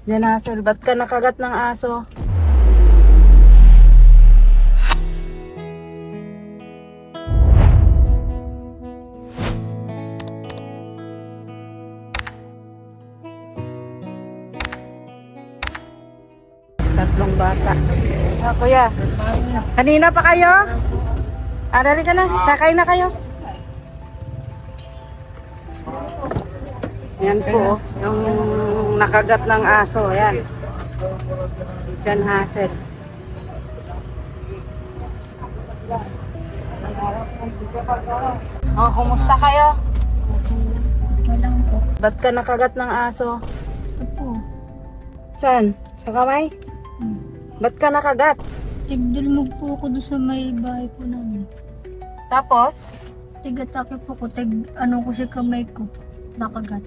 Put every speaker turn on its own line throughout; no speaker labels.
Yan Hazel, ba't ka nakagat ng aso? Tatlong bata. Ah, kuya, kanina pa kayo? Ah, dali ka na, sakay na kayo. Yan po, yung nakagat ng aso, yan. Si John Hazel. Oh, kumusta kayo?
Walang po.
Ba't ka nakagat ng aso?
Opo.
Saan? Sa kamay? Ba't ka nakagat?
Tigdulmog po ako doon sa may bahay po namin.
Tapos?
Tigatake po ko. Ano ko si kamay ko. Nakagat.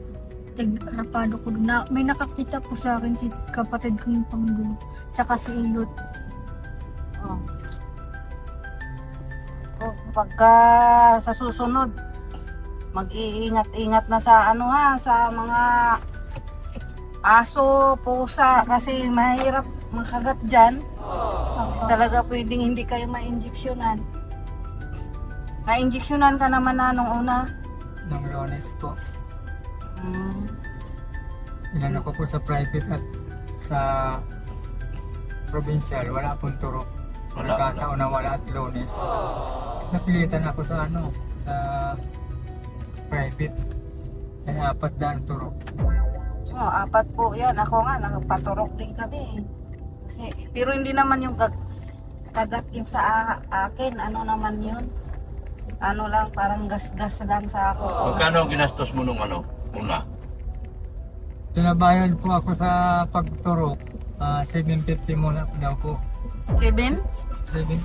Rapado ko doon. May nakakita po sa akin si kapatid ko yung panggulo. Tsaka si Ilot.
Oh. Oh, pagka sa susunod, mag-iingat-ingat na sa ano ha, sa mga aso, pusa, kasi mahirap makagat dyan. Talaga pwedeng hindi kayo ma-injeksyonan. Na-injeksyonan ka naman na nung una.
Nung Lunes po.
Hmm.
Inano ko po sa private at sa provincial, wala pong turok. Nagkataon na wala at Lunes. Napilitan ako sa ano, sa private. Kaya 400 turok.
Oh, 4 po yan. Ako nga, nakapaturok din kami. Kasi, pero hindi naman yung kagat yung sa akin. Ano naman yun? Ano lang, parang gas-gas lang sa ako.
Magkano ang ginastos mo nung ano, una?
Pinabayad po ako sa pagturok. 750 muna daw po.
7?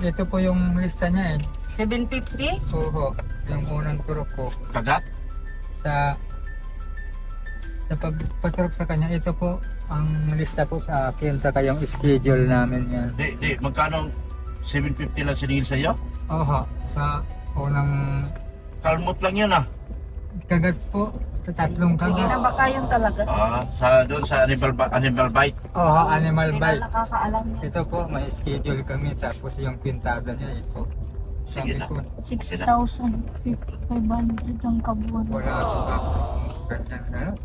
Ito po yung lista niya eh.
750?
Oo, yung unang turok ko.
Kagat?
Sa pagpaturok sa kanya, ito po ang lista po sa akin sa kayong schedule namin yan.
Di, magkano 750 lang siningil sa iyo?
Oo, sa unang
Kalmot lang yan ah.
kagat po, sa tatlong
Sige
kagat.
na, baka yun talaga.
Doon sa animal bite.
Oo, animal
Sila
bite.
nakakaalam yun.
Ito po, may schedule kami, tapos yung pintada niya ito.
Sige
Sabi
na.
ko,
6,500 ang kabuan.
wala pa.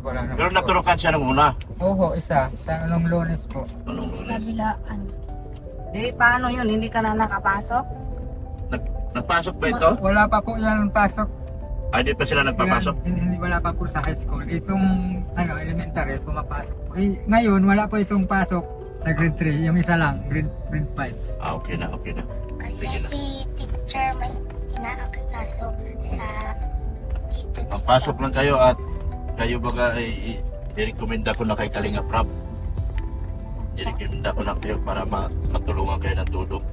Wala naman
Pero
po.
naturukan siya nung una.
Oo, isa. Sa anong Lunes po.
Anong lunes?
Kabilaan.
Di, paano yun? Hindi ka na nakapasok?
Nagpasok ba ito?
Wala pa po yan pasok.
Ay, di pa sila nagpapasok?
Hindi, wala pa po sa high school. Itong elementary, pumapasok po. Ngayon, wala po itong pasok sa grade 3. Yung isa lang, grade 5.
Okay na, okay na.
Kasi
Sige na.
si teacher may inaakikaso sa dito.
Magpasok lang kayo at kayo baga ay i-recommenda ko na kay Kalinga Prab. I-recommenda ko na kayo para matulungan kayo ng tulong.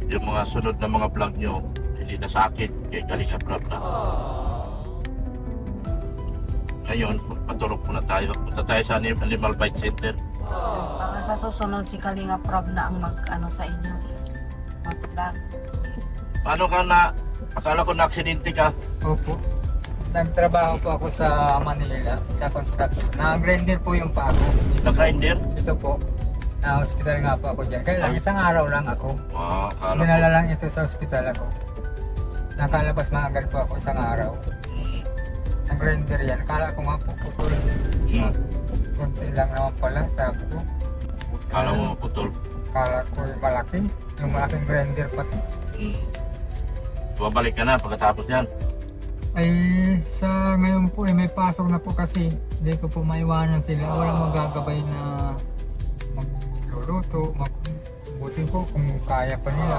Yung mga sunod na mga vlog nyo, hindi na sa akin, kay Kalinga Prab na. Ngayon, magpaturok muna tayo. Punta tayo sa Animal Bite Center.
Baka sa susunod si Kalinga Prab na ang mag-ano sa inyo. Mag-vlog.
Paano ka na, akala ko na-aksidente ka.
Opo. Nagtrabaho po ako sa Manila, sa construction. Na-grinder po yung pa ako.
Nag-grinder?
Ito po. Na-hospital nga po ako dyan. Kaya lang, isang araw lang ako.
Akala ko.
Dinala lang ito sa hospital ako. Nakalabas maagad po ako isang araw.
Hmm.
Nag-grinder yan. Kala ko nga po putol.
Hmm.
Kunti lang naman pala, sabi ko.
Kala mo putol.
Kala ko yung malaki. Yung malaking grinder pati.
Hmm. Babalik ka na pagkatapos yan.
Ay, sa ngayon po may pasok na po kasi hindi ko po maiwanan sila. Walang magagabay na magluluto. Buti po kung kaya pa nila.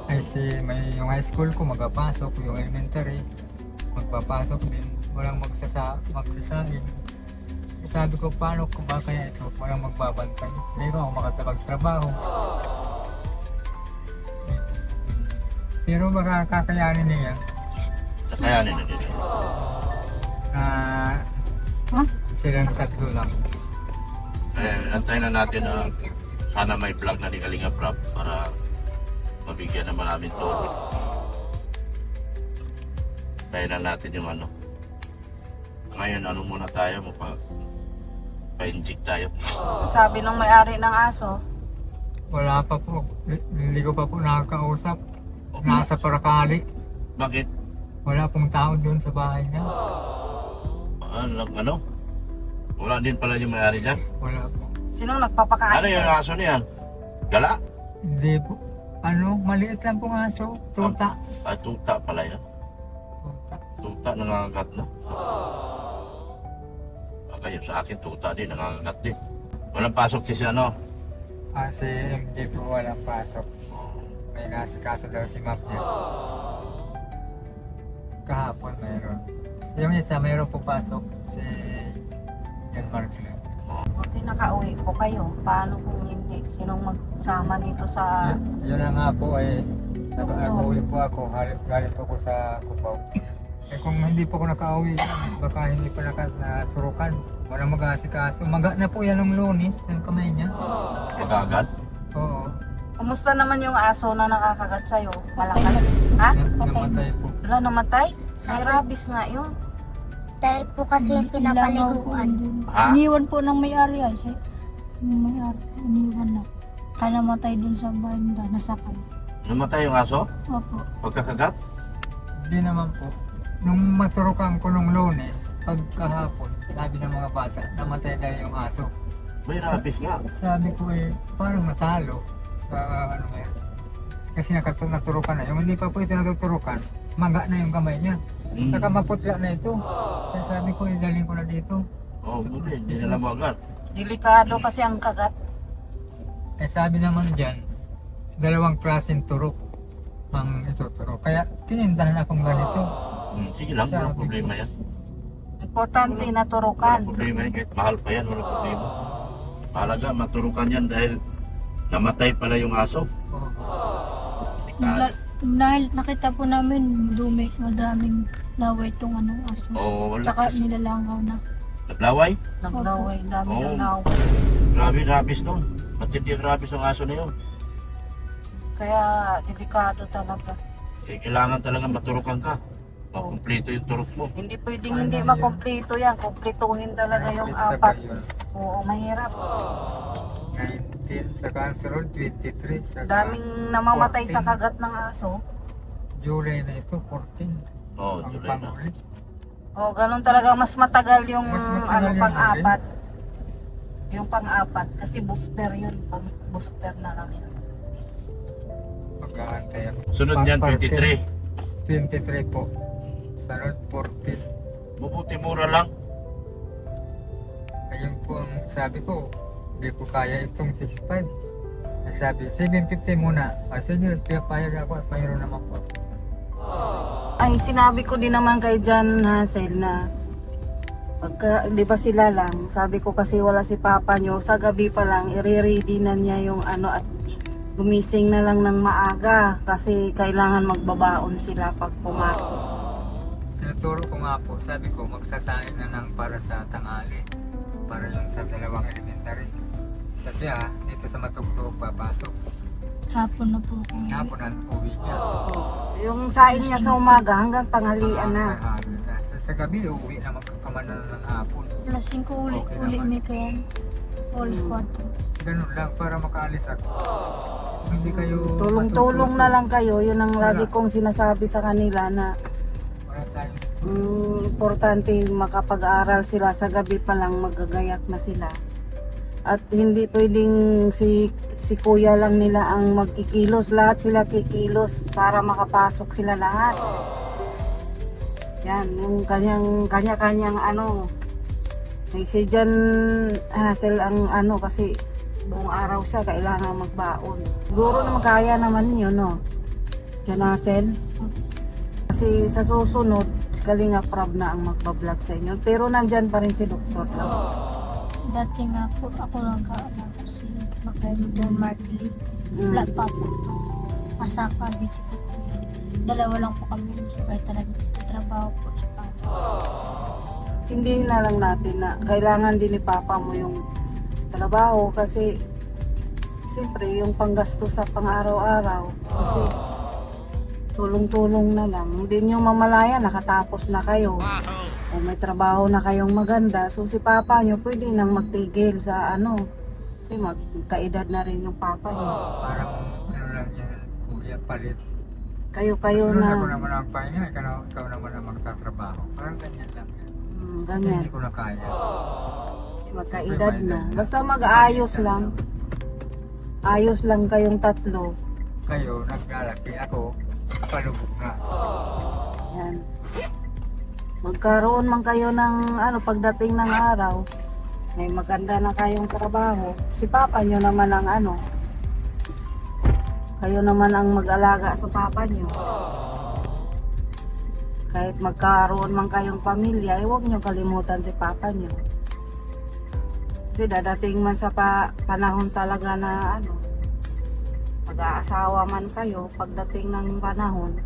Ay yung high school ko magpapasok, yung elementary magpapasok din. Walang magsasahin. Sabi ko, paano ko ba kaya ito? Walang magbabantay. Hindi ko ako makatapag-trabaho. Pero baka kakayanin niya.
Kakayanin na dito.
Silang tatlo lang.
Antayin na natin na sana may vlog na ni Kalinga Prab para mabigyan naman namin to. Kaya na natin yung ano. Ngayon, ano muna tayo, Pa-inject tayo.
Sabi nung may-ari ng aso,
Wala pa po. Hindi ko pa po nakakausap. Nasa Paracali.
Bakit?
Wala pong tao doon sa bahay niya.
Ano? Wala din pala yung may-ari dyan.
Wala po.
sinong nagpapakain?
Ano yung aso niyan? Gala?
Hindi po. Maliit lang pong aso. Tuta.
Tuta pala yan.
Tuta.
Tuta nangangagat na. Kayo sa akin, tuta din, nangangagat din. Walang pasok si ano.
Si MJ po walang pasok. May nasikaso daw si ma'am niya. Kahapon mayroon. Yung isa mayroon po pasok. Si Jan Markle.
Buti nakauwi po kayo. Paano kung hindi? Sinong magsama dito sa...
Yun na nga po nag-uwi po ako. Galing po ako sa Cubao. Kung hindi po ako nakauwi, baka hindi pa naturukan. Walang mag-aasikaso. Maga na po yan ng Lunes, yung kamay niya.
Magagat?
Oo.
Kumusta naman yung aso na nakakagat sa'yo? Malakas? Ha?
Namatay po.
Wala namatay? May rabies nga yun.
Dahil po kasi yung pinapaliguan.
Ha?
Iniwan po ng may-ari ay siya. Yung may-ari, iniwan na. Kaya namatay dun sa banda, nasakal.
Namatay yung aso?
Opo.
Pagkakagat?
Hindi naman po. Nung maturukan ko nung Lunes, pagkahapon, sabi ng mga bata, namatay na yung aso.
May rabies nga.
Sabi ko parang matalo sa ano ngayon. Kasi naturukan na. Yung hindi pa po ito natuturukan, maga na yung kamay niya. Saka maputla na ito. Kaya sabi ko, idalhin ko na dito.
Buti, hindi nila mo agad.
Delikado kasi ang kagat.
Sabi naman dyan, 2 klaseng turok ang ituturo. Kaya tinindahan akong ganito.
Sige lang, walang problema yan.
Importante naturukan.
Walang problema yan, kahit mahal pa yan, walang problema. Mahalaga, maturukan yan dahil namatay pala yung aso.
Dahil nakita po namin dumi, madaming laway itong aso.
Oo, wala.
Tsaka nilalangaw na.
Naglaway?
Naglaway, dami
Oo.
ng laway.
Grabe, rabies nun. Matindi ang rabies ng aso na yun.
Kaya delikado talaga.
Kailangan talaga maturukan ka. Makumpleto yung turok mo.
Hindi pwedeng hindi makumpleto yan. Kumpletuhin talaga yung
Sa
4.
gayon.
Oo, mahirap.
19 sa Cancerol, 23 sa
Daming namamatay sa kagat ng aso.
July na ito, 14.
Oo,
Ang
July na.
panghuli.
O, ganun talaga. Mas matagal yung
Mas matagal yung
pang-apat. Yung pang-apat. Kasi booster yun. Booster na lang yun.
Mag-aantay ako.
Sunod niyan, 23.
23 po. Sunod, 14.
Mabuti mura lang.
Ayun po ang sabi ko, hindi ko kaya itong 6.5. Sabi, 750 muna. Sige, payag ako, payro naman po.
Ay, sinabi ko din naman kay John Hassel na pagka, di ba sila lang, sabi ko kasi wala si Papa nyo, sa gabi pa lang, i-ready na niya yung at gumising na lang ng maaga kasi kailangan magbabaon sila pag pumasok.
Tinuturo ko nga po, sabi ko, magsasain na ng para sa tanghali. Para yung sa 2 elementary. Kasi dito sa Matugtog papasok.
Hapon na po.
Hapon ang uwi niya.
Yung sain niya sa umaga hanggang tanghalian na.
Sa gabi, uwi na magkakamanan ng hapon.
Plus 5 uli may kaya. All squad.
Ganun lang, para makaalis ako. Hindi kayo
Tulong-tulong na lang kayo, yun ang lagi kong sinasabi sa kanila na
Wala tayong
importante makapag-aral sila sa gabi pa lang magagayak na sila. At hindi pwedeng si kuya lang nila ang magkikilos, lahat sila kikilos para makapasok sila lahat. Yan, yung kanya-kanyang may si Jan Hassel ang kasi buong araw siya kailangan magbaon. Siguro naman kaya naman yun, no? Jan Hassel. Kasi sa susunod, si Kalinga Prab na ang magbablog sa inyo. Pero nandyan pa rin si Dr. lang.
Dati nga po ako nag-aalaga si Dr. Markley. Wala pa po. Masaka, biti po. 2 lang po kami. Kaya talaga trabaho po sa papa.
Tindihin na lang natin na kailangan din ni Papa mo yung trabaho kasi siyempre yung panggasto sa pang-araw-araw kasi tulong-tulong na lang. Hindi nyo mamalaya, nakatapos na kayo. O Kung may trabaho na kayong maganda, so si papa nyo pwede nang magtigil sa ano. Kasi magkaedad na rin yung papa nyo.
Parang ano lang yan, kuya, palit.
Kayo-kayo
Kasunod
na.
ako naman ang pahinga, ikaw naman ang magtatrabaho. Parang ganyan lang yan.
Ganyan.
Hindi ko na kaya.
Magkaedad na. Basta mag-ayos lang. Ayos lang kayong tatlo.
Kayo, naglalaki ako, palubog na.
Yan. Magkaroon man kayo ng ano pagdating ng araw, may maganda na kayong trabaho. Si papa nyo naman ang ano. Kayo naman ang mag-alaga sa papa nyo. Kahit magkaroon man kayong pamilya, huwag nyo kalimutan si papa nyo. Kasi dadating man sa panahon talaga na ano, mag-aasawa man kayo, pagdating ng panahon,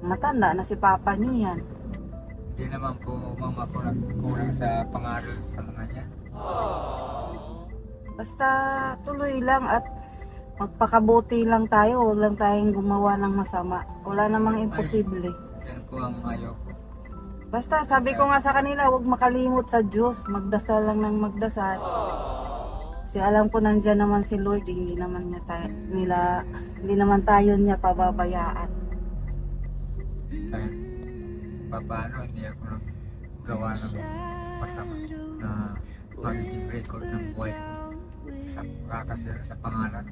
matanda na si papa nyo yan.
Hindi naman po mama ko nagkulang sa pangaral sa mga yan.
Basta tuloy lang at magpakabuti lang tayo, huwag lang tayong gumawa ng masama. Wala namang imposible.
Yan po ang ayaw ko.
Basta sabi ko nga sa kanila, huwag makalimot sa Diyos, magdasal lang ng magdasal. Kasi alam ko nandyan naman si Lord, hindi naman tayo niya pababayaan.
Kahit paano hindi ako naggawa ng masama na magiging record ng buhay ko sa kakasira sa pangalan.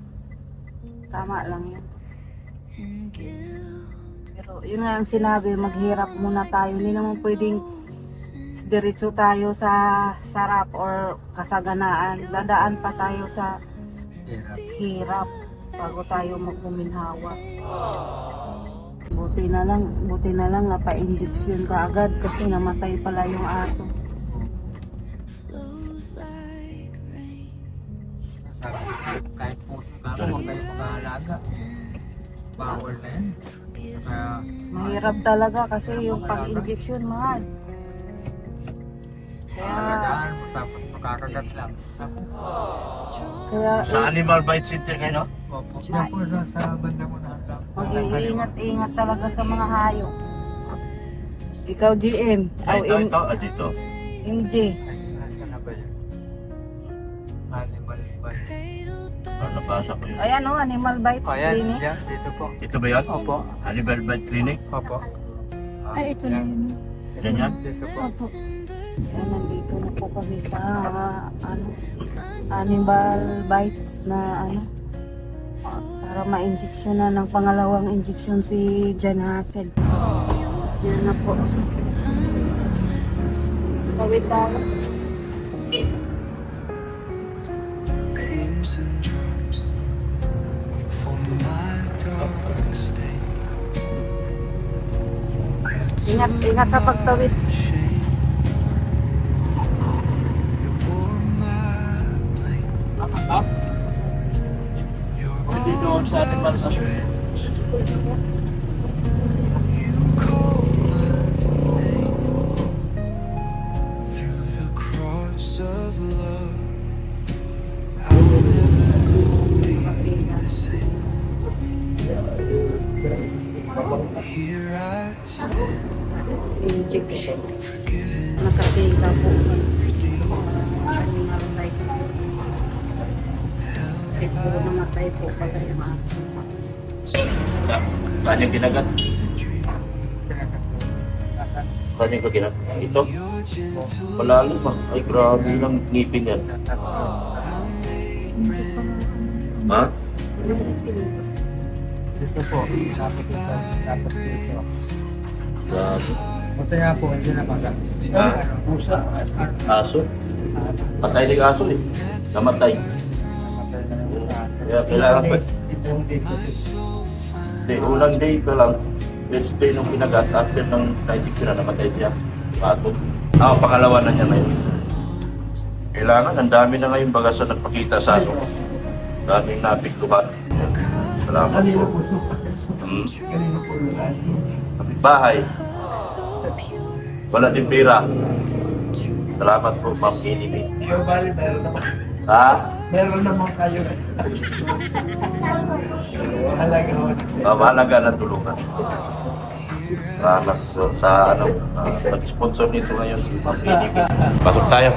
Tama lang yun. Pero yun nga ang sinabi, maghirap muna tayo. Hindi naman pwedeng diretso tayo sa sarap or kasaganaan. Dadaan pa tayo sa
Hirap.
hirap bago tayo magkuminhawa. Buti na lang napa-injection ka agad kasi namatay pala yung aso.
Sabi ko, kahit puso ka ako, huwag kayo mag-aalaga. Bawal na yan. Kaya,
Mahirap talaga kasi yung pag-injection mahal. Kaya,
alagaan mo tapos makakagat lang.
kaya
Sa Animal Bite Center kayo, no?
Opo, yan po doon sa banda mo na lang.
mag-iingat-ingat talaga sa mga hayop. Ikaw GM,
Ay,
o
ito, dito.
MJ.
Ay, nasa na ba yun? Animal ba?
Nabasa ko yun.
Ayan o, animal bite
O yan,
clinic.
dyan, dito po.
Ito ba yan?
Opo.
Animal Bite Clinic?
Opo.
Ay, ito na yun.
Yan yan?
Dito po.
Opo.
Ayan, nandito na po kami sa ano, animal bite na ano, para ma-injection na ng pangalawang injection si Jan Hassel. Yan na po. Kawit tayo.
Crimson drops for my dark state.
Ingat sa pagtawid.
Shame. You bore my blame. Your arms outstretched. You call my name through the cross of love. I'll never be the same. Here I stand,
Injection.
forgiven,
Nakapila po.
redeemed,
Animal bite. Siguro namatay po pala yung aso.
Saan yung kinagat? Saan yung kinagat? Ito?
your gentle
Malalim ah. Ay, grabe lang ngipin yan. Ha?
Dito po. Dapat dito. Dapat dito.
Grabe.
Buti nga po, hindi na magat.
Ha?
Pusa.
Aso? Patay din aso eh. Namatay.
Namatay na yung aso.
Kaya kailangan pa.
Itong dito.
Hindi, unang day pa lang. First day nung kinagat, after ng 90 na namatay siya. Pato. Pangalawa na niya ngayon. Kailangan, ang dami na ngayon bagas na nagpakita sa ano. Daming napiktuhan. Salamat po. Kapitbahay. Wala din pera. Salamat po, Ma'am Kinimi. Ha?
Meron naman kayo. Mahalaga ho.
Mahalaga na tulungan. sa nag-sponsor nito ngayon si Ma'am Edie. Pasok tayo.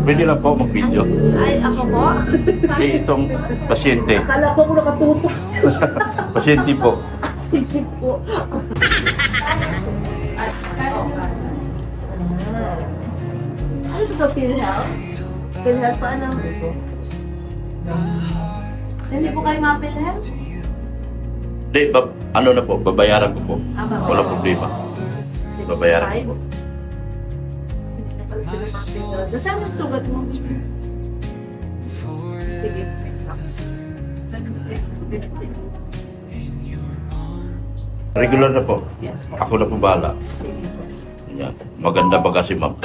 Pwede lang po mag-video.
Ay, ako po?
Itong pasyente.
Akala ko nakatutok siya.
Pasyente po.
Sige po. Ano ito, PhilHealth? PhilHealth pa ano? Hindi po kayo mga PhilHealth?
Hindi, ano na po, babayaran ko po. Wala problema. Babayaran ko po.
Saan yung sugat mo? Sige.
Regular na po.
Yes.
Ako na po bahala. Yan. Maganda ba kasi ma'am?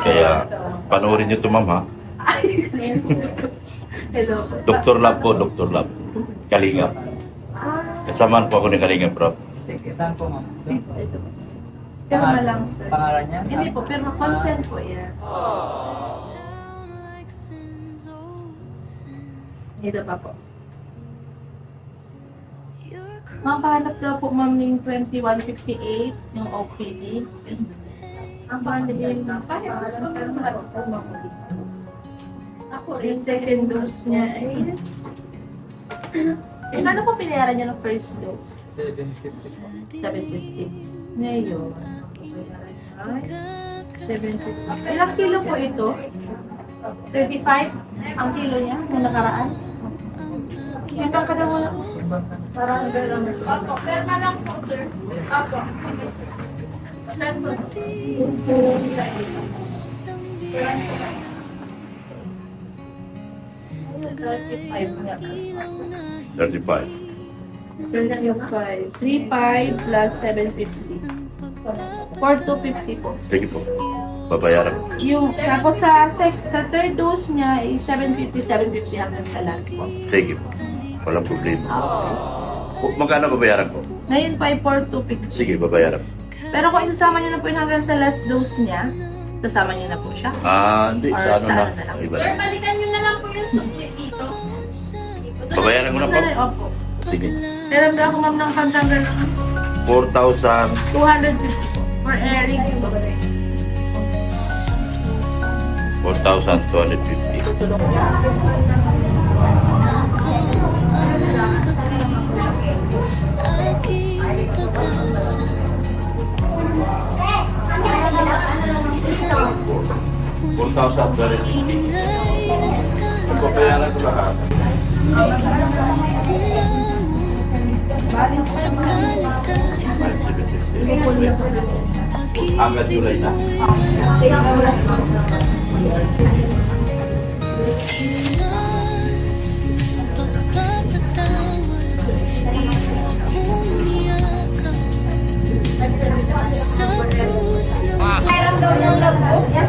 Kaya panoorin niyo ito ma'am ha.
Hello.
Dr. Lab po, Dr. Lab. Kalingap. Kasamaan po ako ni Kalingap, bro.
Sige.
Saan po, ma'am?
Ito po. Pirma lang, sir.
Pangalan niya?
Hindi po, pirma consent po yan. Ito pa po. Makahanap daw po ma'am ng 2158 yung OPD. Ang pahanap yun na. Yung second dose niya is... Ano po pinayaran niya ng first dose?
750 po.
750. Ngayon, ay 750. Ilang kilo po ito? 35 ang kilo niya nung nakaraan. May bangka na wala. Parang gano'n. Opo, perma lang po, sir. Opo. Saan po? $35.
35.
Sir, na yung 5. 35 plus 750. 4,250 po.
Sige po. Babayaran ko.
Yung, tapos sa third dose niya is 750 hanggang sa last po.
Sige po. Walang problema. Magkano babayaran ko?
Ngayon 5,4,250.
Sige, babayaran ko.
Pero kung isasama niyo na po yung hanggang sa last dose niya, sasama niyo na po siya.
Hindi.
Or
Sa ano
sa
na?
ano na lang?
Iba na.
Balikan nyo na lang po yung sukli dito.
Babayaran ko na po.
Opo.
Sige.
Meron ba ako ma'am ng pantanggal ng
4,000.
250 po. For airing.
4,250.
Tutulong.
Babayaran ko lahat. Hanggang July na.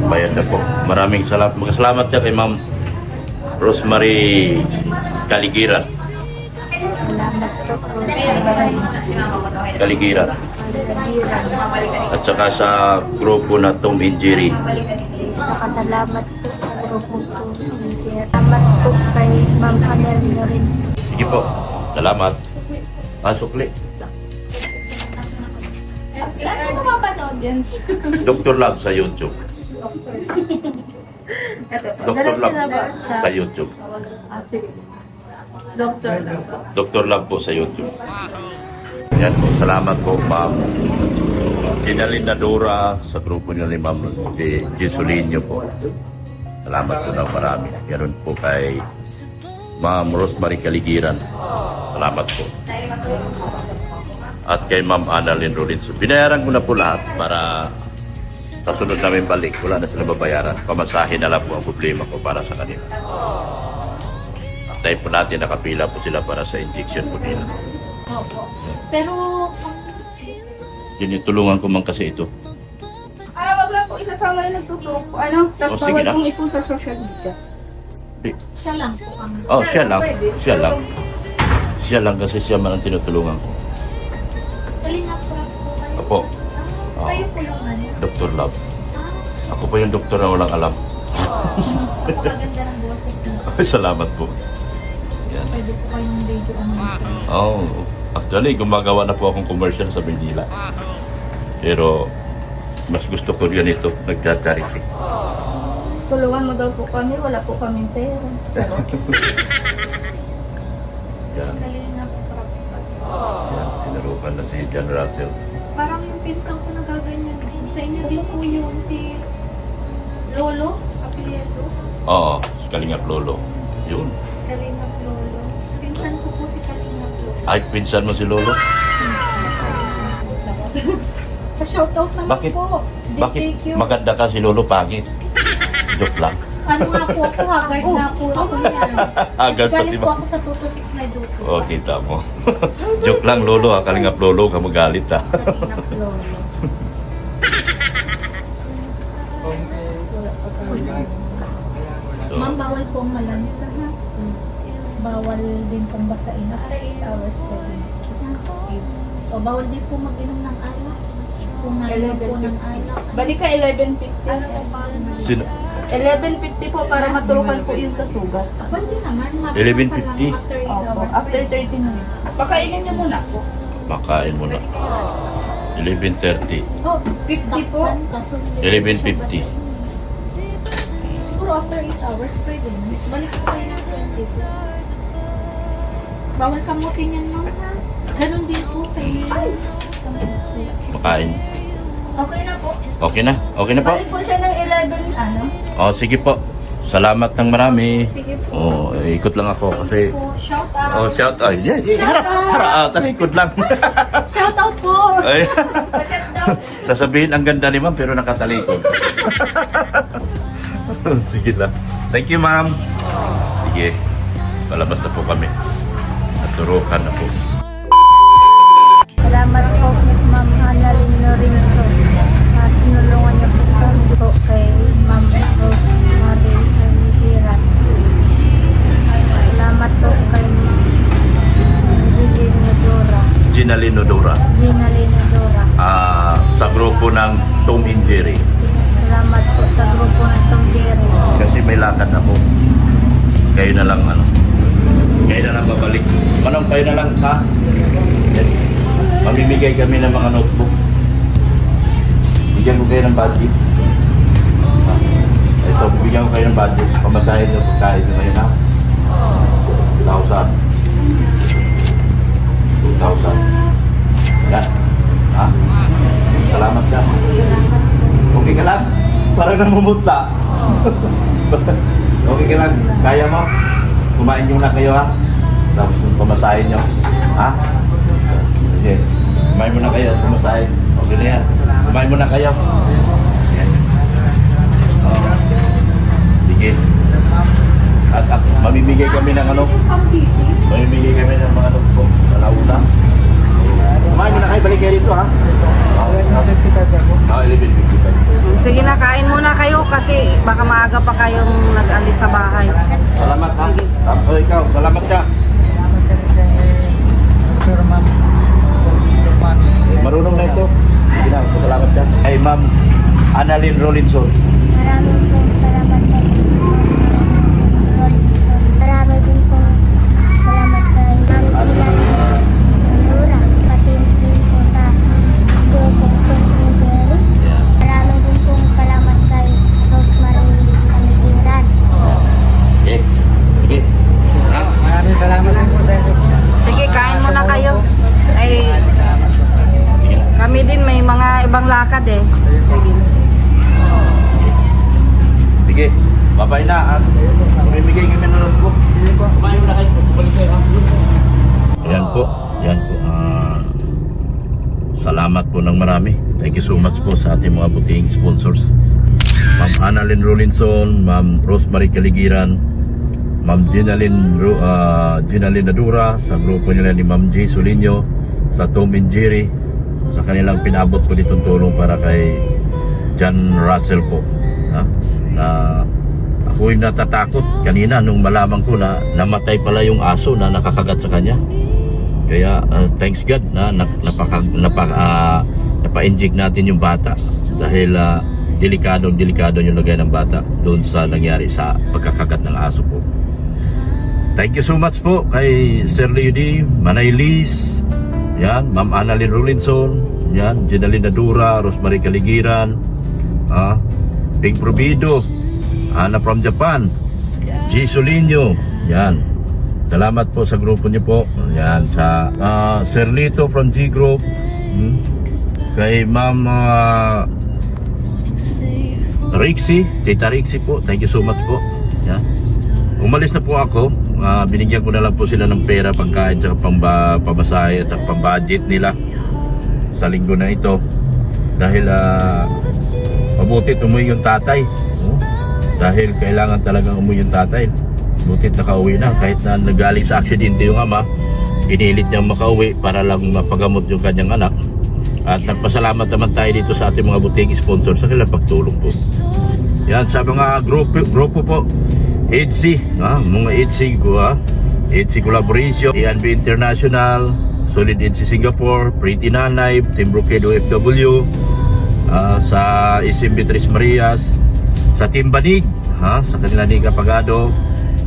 Bayad na po. Maraming salamat. Salamat niya kay Ma'am Rosemary Kaligiran.
Salamat po.
Kaligiran. At saka sa grupo na Tom Injury.
Nakasalamat po sa grupo po. Salamat po kay Ma'am Anel na rin.
Sige po. Salamat. Sukli.
Saan mo mapanood yan?
Dr. Love sa YouTube.
Ito po.
Dr.
Diretso
Love
na ba?
sa YouTube.
Sige. Doctor lang po.
Dr. Love po sa YouTube. Yan po. Salamat po, Ma'am Ginalina Dora sa grupo niyo ni Ma'am Gisolinio po. Salamat po na marami. Ganun po kay Ma'am Rosemary Kaligiran. Salamat po. At kay Ma'am Annalyn Rolinson. Binayaran ko na po lahat para sa sunod namin balik. Wala na sila babayaran. Pamasahe na lang po ang problema ko para sa kanila. Tayo po natin nakapila po sila para sa injection po nila.
Pero,
Tinutulungan ko man kasi ito.
Wag lang po isasama yung nagtuturo po. Ano? Tapos
sige
bawal
na.
pong ipo sa social media.
Siya lang po ang
Oh, siya lang.
Pwede.
Siya lang. Siya lang kasi siya man ang tinutulungan ko.
Kalingap po kayo.
Opo.
Kayo po yung ano.
Dr. Love. Ako po yung doktor na walang alam.
Napakaganda ng boses niyo.
Salamat po. Yan.
Pwede po kayong radio announcer.
Oh, actually, gumagawa na po akong commercial sa Manila. Pero, mas gusto ko ganito, nagcha-charity.
Tulungan mo daw po kami, wala po kaming pera.
Yan,
Kalinga po,
yan, tinarukan na si John Russell.
parang yung pinsan ko nagaganyan. Sa inyo din po yung si Lolo, apelyido.
Oo, si Kalingap Lolo. Yun.
Kalingap Lolo. Pinsan ko po si Kalingap Lolo.
Ay, pinsan mo si Lolo?
Pa-shoutout naman
Bakit?
po.
Bakit
JTQ.
maganda ka si Lolo pangit? Joke lang.
Ano nga po ako, haggard na po ako yan.
Haggard pati
Galing
ba?
po ako sa 226 na duty.
Oh, kita mo. Joke lang, Lolo. Kalingap Lolo, ka magalit ha.
Kalingap Lolo. Ma'am, bawal pong malansa ha. Bawal din pong basain. After 8 hours pwede na. O bawal din po mag-inom ng alak. Kung nainom po ng alak.
Balik ka 11:50.
Sino?
11:50 po para matulukan po yung sa sugat.
Pwede naman.
11:50.
After 8
Opo,
hours.
after 30 minutes. Pakainin niyo muna po.
Makain mo na. 11:30.
Oh,
50 po.
11:50.
Siguro after 8 hours pwede na. Balik po kayo ng 22. Bawal kamutin yan, ma'am ha. Ganon din po sa inyo.
Makain.
Okay na po.
Okay na? Okay na po?
Balik po siya ng 11, ano?
Oh, sige po. Salamat ng marami.
Sige po.
Oh, ikot lang ako kasi...
Po, shout out.
Oh, shout out. Yeah, ikot lang.
Shout out po.
Ay,
Pacheck daw.
sasabihin ang ganda ni ma'am pero nakatalikod. Sige lang. Thank you, ma'am. Sige. Palabas na po kami. Naturukan na po.
Salamat po Ma'am Annalyn Lorenzo. At tinulungan niyo po kami po kay Ma'am Rosemary Almira. Salamat po kay Gina Nodora.
Ginalyn Nodora.
Gina Nodora.
Sa grupo ng Tom and Jerry.
Salamat po sa grupo ng Tom Jerry.
Kasi may lakad na po. Kayo na lang ano. Kayo na lang babalik. Manong kayo na lang ha. Yan. Mamimigay kami ng mga notebook. Bigyan ko kayo ng budget. Ha? Ito, bigyan ko kayo ng budget. Pamasahin nyo pagkain nyo ngayon ha. 2,000. Yan. Ha? Salamat ka. Okay ka lang? Parang namumutla. Okay ka lang? Kaya mo? Kumain nyo na kayo ha? Tapos pamasahin nyo. Ha? Sige. Kumain mo na kayo at pamasahin. Okay na yan. Kumain mo na kayo. Yan. Oh. Sige. At mamimigay kami ng ano? Mamimigay kami ng mga notebook. Alauna. Kumain mo na kayo. Balik kayo dito ha? Ah, 11:55.
Sige na, kain muna kayo kasi baka maaga pa kayong nag-alis sa bahay.
Salamat ha. Tapos ikaw, salamat ka.
Sir, ma'am.
Marunong na ito. Sige na, salamat ka. Ay, Ma'am Annalyn Rolinson.
Maraming po salamat kay Marami din po salamat kay Ma'am Gina Nodora. Pati din po sa grupo ng Tom Jerry.
Yeah.
Marami din po salamat kay Rosemary Almira.
Okay. Sige.
Maraming salamat din po sa inyo.
Sige, kain muna kayo. Ay,
Sige na.
kami din may mga ibang lakad eh. Sige.
Sige. Babay na. At mamimigay kami ng notebook. Kumain na kayo. Balik kayo ha. Ayan po. Ayan po. Salamat po ng marami. Thank you so much po sa ating mga buting sponsors. Ma'am Annalyn Rolinson, Ma'am Rosemary Caligiran, Ma'am Ginalyn Nodora, sa grupo nila ni Ma'am J. Solinio, sa Tom and Jerry, sa kanilang pinabot po ditong tulong para kay John Russell po. Ha? Na ako'y natatakot kanina nung malaman ko na namatay pala yung aso na nakakagat sa kanya. Kaya thanks God na napa-inject natin yung bata dahil delikado yung lagay ng bata doon sa nangyari sa pagkakagat ng aso po. Thank you so much po kay Sir Leo D, Manay Liz, yan, Ma'am Annalyn Rolinson, yan, Ginalina Dura, Rosemary Caligiran, Ping Provido, Ana from Japan, G. Solinio, yan. Salamat po sa grupo niyo po. Yan, sa Sir Lito from G Group, kay Ma'am Rixie, Tita Rixie po, thank you so much po. Yan. Umalis na po ako. Binigyan ko na lang po sila ng pera, pagkain, sa pamasahe at pambudget nila sa linggo na ito. Dahil mabutit umuwi yung tatay. Dahil kailangan talagang umuwi yung tatay. Butit nakauwi na, kahit na nagaling sa aksidente yung ama, pinilit niyang makauwi para lang mapagamot yung kanyang anak. At nagpasalamat naman tayo dito sa ating mga buting sponsor sa kanilang pagtulong po. Yan, sa mga grupo po, EDC, mga EDC ko, EDC Collaboration, ENB International, Solid EDC Singapore, Pretty Nanay, Team Brocade OFW, sa SMB Tres Marias, sa Team Banig, sa kanila ni Kapagado,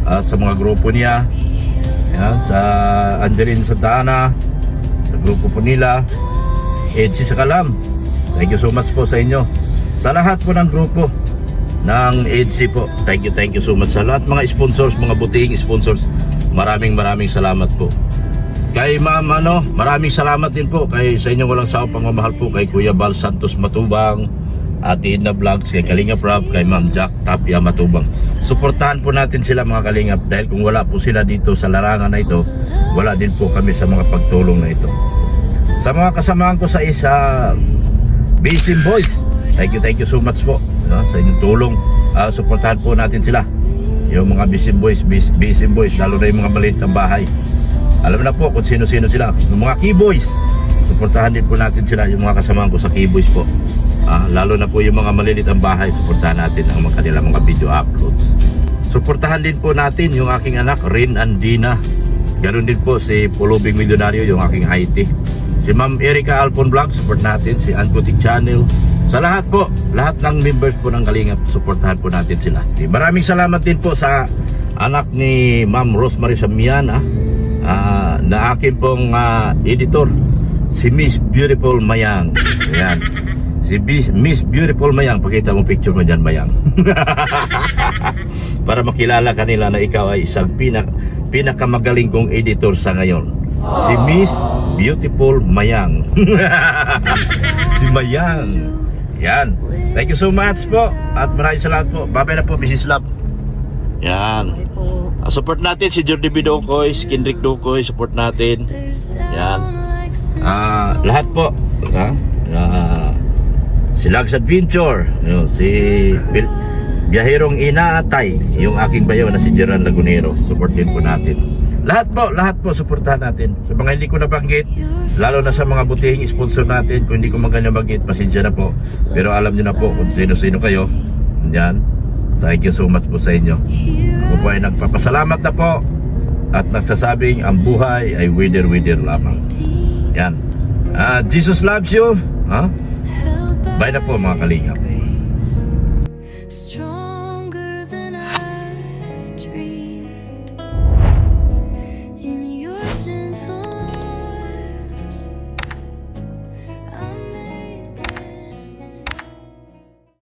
sa mga grupo niya, yan, sa Angeline Santa Ana, sa grupo po nila, EDC sa Kalam. Thank you so much po sa inyo. Sa lahat po ng grupo ng EDC po, thank you so much. Sa lahat mga sponsors, mga buting sponsors, maraming salamat po. Kay Ma'am maraming salamat din po kay sa inyong walang sawang pagmamahal po kay Kuya Bal Santos Matubang, Ate Edna Vlogs, kay Kalinga Prab, kay Ma'am Jack Tapia Matubang. Suportahan po natin sila mga Kalingap, dahil kung wala po sila dito sa larangan na ito, wala din po kami sa mga pagtulong na ito. Sa mga kasamahan ko sa isa, Bisim Boys, thank you so much po sa inyong tulong. Suportahan po natin sila, yung mga Bisim Boys, lalo na yung mga maliit ng bahay. Alam na po kung sino-sino sila. Yung mga Keyboys, suportahan din po natin sila, yung mga kasamahan ko sa Keyboys po. Lalo na po yung mga maliliit ang bahay, suportahan natin ang mga kanilang mga video uploads. Suportahan din po natin yung aking anak, Rin Andina. Ganoon din po si Pulubing Milyonaryo, yung aking Haiti. Si Ma'am Erica Alpon Vlog, support natin. Si Anputik Channel. Sa lahat po, lahat ng members po ng Kalingap, suportahan po natin sila. Maraming salamat din po sa anak ni Ma'am Rosemary Samiana, na akin pong editor, si Miss Beautiful Mayang. Ayan. Si Miss Beautiful Mayang, pakita mo picture mo dyan, Mayang. Para makilala kanila na ikaw ay isang pinakamagaling kong editor sa ngayon. Si Miss Beautiful Mayang. Si Mayang. Yan. Thank you so much po. At maraming salamat po. Babay na po, Mrs. Love. Yan. Support natin si Jordi B. Dokoy, si Kendrick Dokoy, support natin. Yan. Lahat po. Si Lags Adventure, si Biyahirong Inaatay, yung aking bayo na si Geran Lagunero, support din po natin. Lahat po, suportahan natin. Sa mga hindi ko nabanggit, lalo na sa mga butihing sponsor natin, kung hindi ko maganda banggit, pasensya na po. Pero alam nyo na po kung sino-sino kayo. Yan. Thank you so much po sa inyo. Ako po ay nagpapasalamat na po at nagsasabing ang buhay ay wither lamang. Yan. Jesus loves you. Bye na po mga Kalingap.